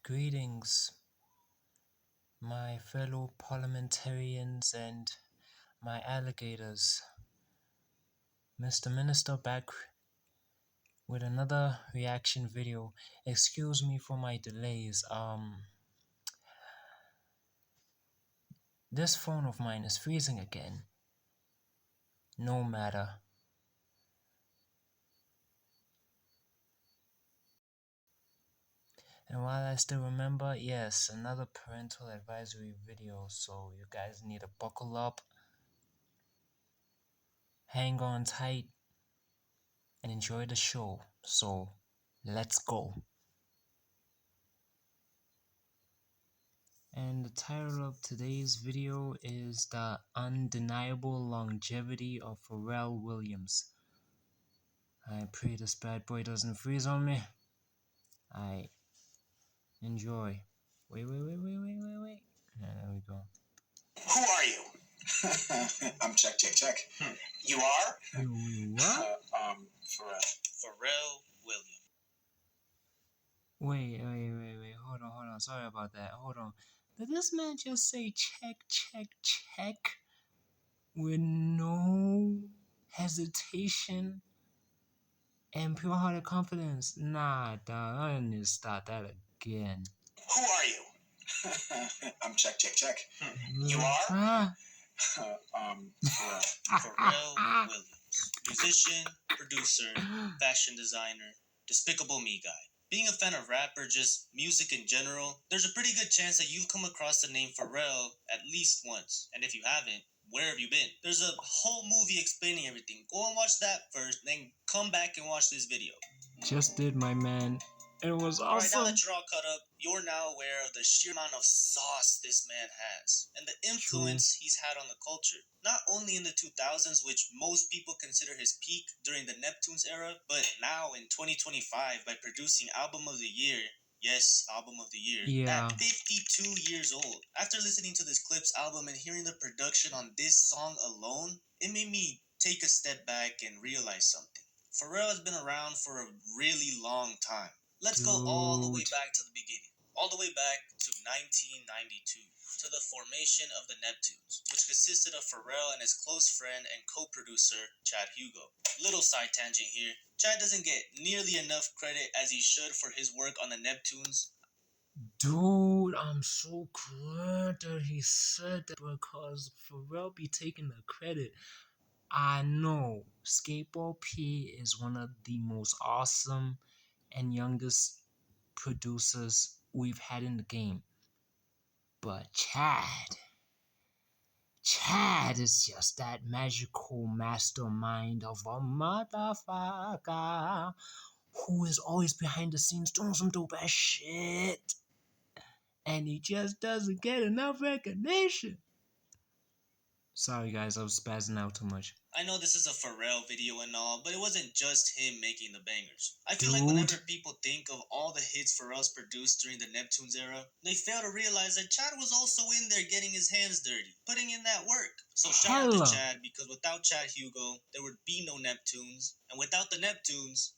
Greetings, my fellow parliamentarians and my alligators. Mr. Minister back with another reaction video. Excuse me for my delays. This phone of mine is freezing again. No matter. And while I still remember, yes, another parental advisory video, so you guys need to buckle up, hang on tight, and enjoy the show. So, let's go. And the title of today's video is The Undeniable Longevity of Pharrell Williams. I pray this bad boy doesn't freeze on me. I enjoy. Wait. There we go. Who are you? I'm check. You are? You what? Pharrell Williams. Wait. Hold on. Sorry about that. Hold on. Did this man just say check with no hesitation and pure-hearted confidence? Nah, dog. I need to start that again. Who are you? I'm check. You are? Pharrell Williams. Musician, producer, fashion designer, despicable me guy. Being a fan of rap or just music in general, there's a pretty good chance that you've come across the name Pharrell at least once. And if you haven't, where have you been? There's a whole movie explaining everything. Go and watch that first, then come back and watch this video. Just did, my man. It was awesome. Alright, now that you're all caught up, you're now aware of the sheer amount of sauce this man has and the influence he's had on the culture. Not only in the 2000s, which most people consider his peak during the Neptunes era, but now in 2025 by producing Album of the Year. Yes, Album of the Year. Yeah. At 52 years old. After listening to this Clips album and hearing the production on this song alone, it made me take a step back and realize something. Pharrell has been around for a really long time. Let's go all the way back to the beginning. All the way back to 1992, to the formation of the Neptunes, which consisted of Pharrell and his close friend and co-producer, Chad Hugo. Little side tangent here. Chad doesn't get nearly enough credit as he should for his work on the Neptunes. Dude, I'm so glad that he said that because Pharrell be taking the credit. I know Skateboard P is one of the most awesome and youngest producers we've had in the game. But Chad is just that magical mastermind of a motherfucker who is always behind the scenes doing some dope ass shit. And he just doesn't get enough recognition. Sorry guys, I was spazzing out too much. I know this is a Pharrell video and all, but it wasn't just him making the bangers. I feel like whenever people think of all the hits Pharrell's produced during the Neptunes era, they fail to realize that Chad was also in there getting his hands dirty, putting in that work. So shout out to Chad, because without Chad Hugo, there would be no Neptunes, and without the Neptunes,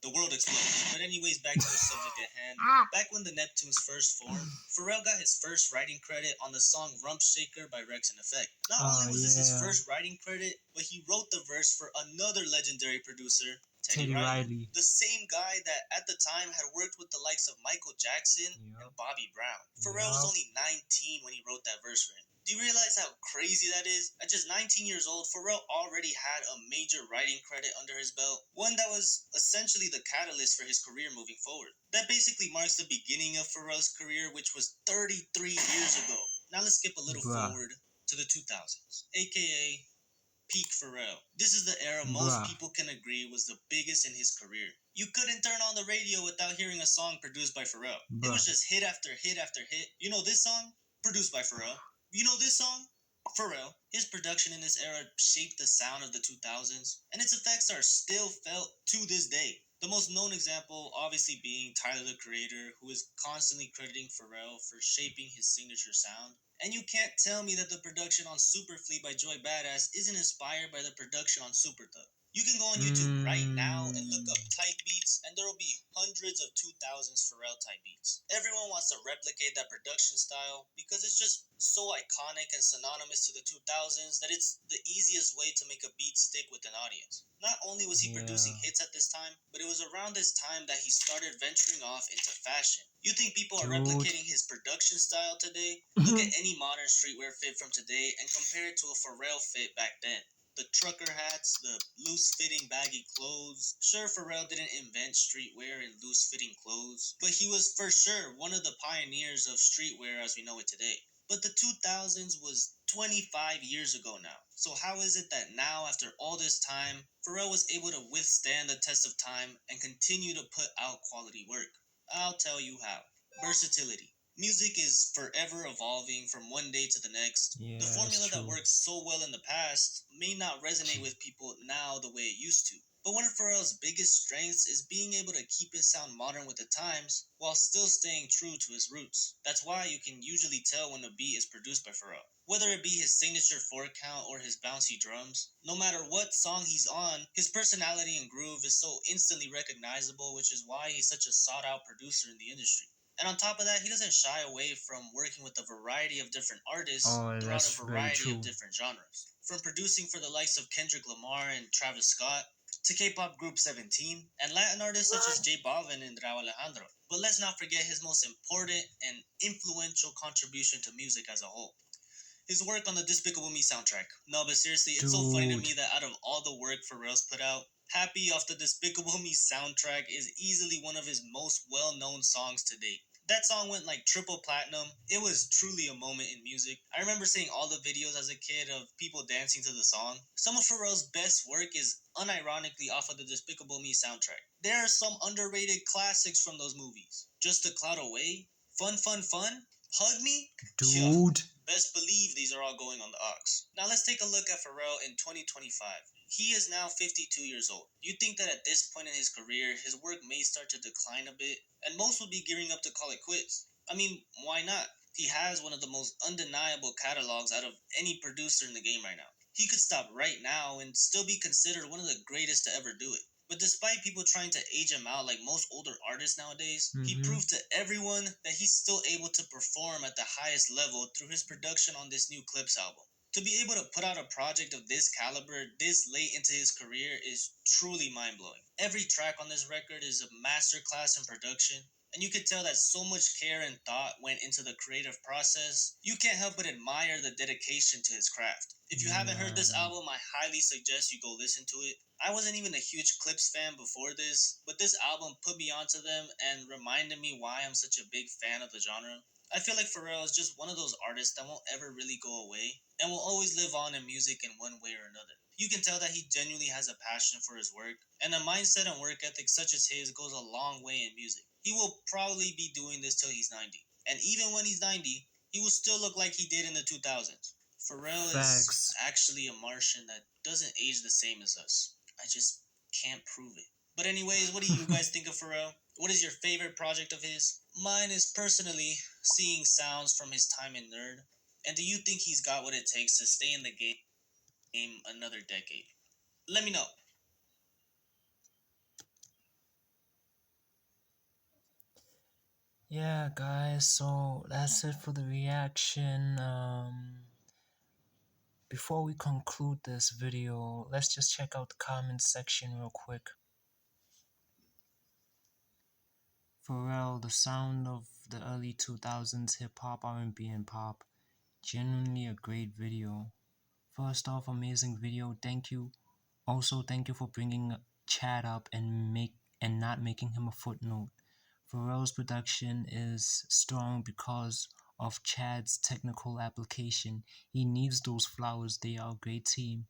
the world explodes. But anyways, back to the subject at hand. Back when the Neptunes first formed, Pharrell got his first writing credit on the song Rump Shaker by Rex and Effect. Not only was this his first writing credit, but he wrote the verse for another legendary producer, Teddy Riley. The same guy that at the time had worked with the likes of Michael Jackson and Bobby Brown. Pharrell was only 19 when he wrote that verse for him. Do you realize how crazy that is? At just 19 years old, Pharrell already had a major writing credit under his belt, one that was essentially the catalyst for his career moving forward. That basically marks the beginning of Pharrell's career, which was 33 years ago. Now let's skip a little forward to the 2000s, aka peak Pharrell. This is the era most people can agree was the biggest in his career. You couldn't turn on the radio without hearing a song produced by Pharrell. It was just hit after hit after hit. You know this song? Produced by Pharrell. You know this song? Pharrell. His production in this era shaped the sound of the 2000s, and its effects are still felt to this day. The most known example obviously being Tyler the Creator, who is constantly crediting Pharrell for shaping his signature sound. And you can't tell me that the production on Super Fleet by Joy Badass isn't inspired by the production on Super Thug. You can go on YouTube right now and look up Mm, type beats, and there will be hundreds of 2000s Pharrell type beats. Everyone wants to replicate that production style because it's just so iconic and synonymous to the 2000s that it's the easiest way to make a beat stick with an audience. Not only was he producing yeah, hits at this time, but it was around this time that he started venturing off into fashion. You think people are dude. replicating his production style today? Look at any modern streetwear fit from today and compare it to a Pharrell fit back then. The trucker hats, the loose fitting baggy clothes. Sure, Pharrell didn't invent streetwear and loose fitting clothes, but he was for sure one of the pioneers of streetwear as we know it today. But the 2000s was 25 years ago now. So, how is it that now, after all this time, Pharrell was able to withstand the test of time and continue to put out quality work? I'll tell you how. Versatility. Music is forever evolving from one day to the next. The Yeah, that's formula that true. worked so well in the past may not resonate with people now the way it used to. But one of Pharrell's biggest strengths is being able to keep his sound modern with the times while still staying true to his roots. That's why you can usually tell when a beat is produced by Pharrell. Whether it be his signature 4 count or his bouncy drums, no matter what song he's on, his personality and groove is so instantly recognizable, which is why he's such a sought out producer in the industry. And on top of that, he doesn't shy away from working with a variety of different artists Oh, throughout a that's very variety of true. different genres. From producing for the likes of Kendrick Lamar and Travis Scott, to K-pop group 17, and Latin artists such as J Balvin and Rauw Alejandro. But let's not forget his most important and influential contribution to music as a whole. His work on the Despicable Me soundtrack. No, but seriously, it's so funny to Dude, me that out of all the work Pharrell's put out, Happy off the Despicable Me soundtrack is easily one of his most well known songs to date. That song went like triple platinum. It was truly a moment in music. I remember seeing all the videos as a kid of people dancing to the song. Some of Pharrell's best work is unironically off of the Despicable Me soundtrack. There are some underrated classics from those movies. Just a Cloud Away, Fun Fun Fun, Hug Me? Yeah, dude. best believe these are all going on the aux. Now let's take a look at Pharrell in 2025. He is now 52 years old. You'd think that at this point in his career, his work may start to decline a bit, and most would be gearing up to call it quits. I mean, why not? He has one of the most undeniable catalogs out of any producer in the game right now. He could stop right now and still be considered one of the greatest to ever do it. But despite people trying to age him out like most older artists nowadays, he Mm-hmm. proved to everyone that he's still able to perform at the highest level through his production on this new Clips album. To be able to put out a project of this caliber this late into his career is truly mind blowing. Every track on this record is a masterclass in production, and you could tell that so much care and thought went into the creative process. You can't help but admire the dedication to his craft. If you haven't heard Yeah. this album, I highly suggest you go listen to it. I wasn't even a huge Clips fan before this, but this album put me onto them and reminded me why I'm such a big fan of the genre. I feel like Pharrell is just one of those artists that won't ever really go away and will always live on in music in one way or another. You can tell that he genuinely has a passion for his work, and a mindset and work ethic such as his goes a long way in music. He will probably be doing this till he's 90, and even when he's 90, he will still look like he did in the 2000s. Pharrell is Facts. actually a Martian that doesn't age the same as us. I just can't prove it. But anyways, what do you guys think of Pharrell? What is your favorite project of his? Mine is personally seeing sounds from his time in Nerd. And do you think he's got what it takes to stay in the game another decade? Let me know. Yeah, guys, so that's it for the reaction. Before we conclude this video, let's just check out the comments section real quick. Pharrell, the sound of the early 2000s hip hop, R&B, and pop. Genuinely a great video. First off, amazing video. Thank you. Also, thank you for bringing Chad up and not making him a footnote. Pharrell's production is strong because of Chad's technical application. He needs those flowers. They are a great team.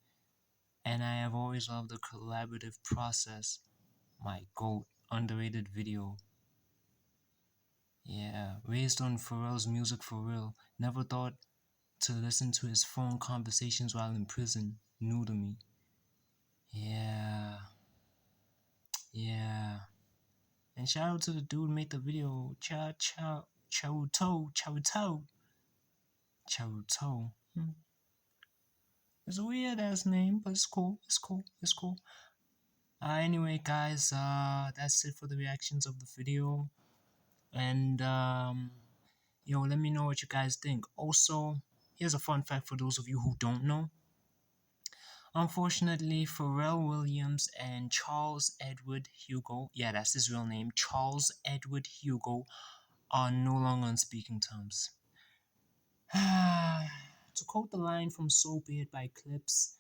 And I have always loved the collaborative process. My GOAT, underrated video. Yeah, raised on Pharrell's music for real. Never thought to listen to his phone conversations while in prison. New to me. Yeah, yeah. And shout out to the dude who made the video. Charuto. It's a weird ass name, but it's cool. It's cool. It's cool. Anyway, guys, that's it for the reactions of the video. And let me know what you guys think. Also, here's a fun fact for those of you who don't know. Unfortunately, Pharrell Williams and Charles Edward Hugo, yeah, that's his real name, Charles Edward Hugo, are no longer on speaking terms. To quote the line from So Be It by Clips,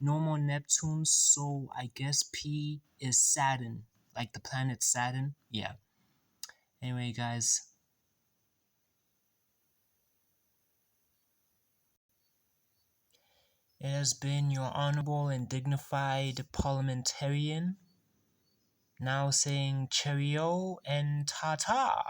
no more Neptunes, so I guess P is Saturn, like the planet Saturn. Yeah. Anyway, guys, it has been your honorable and dignified parliamentarian, now saying cheerio and ta-ta.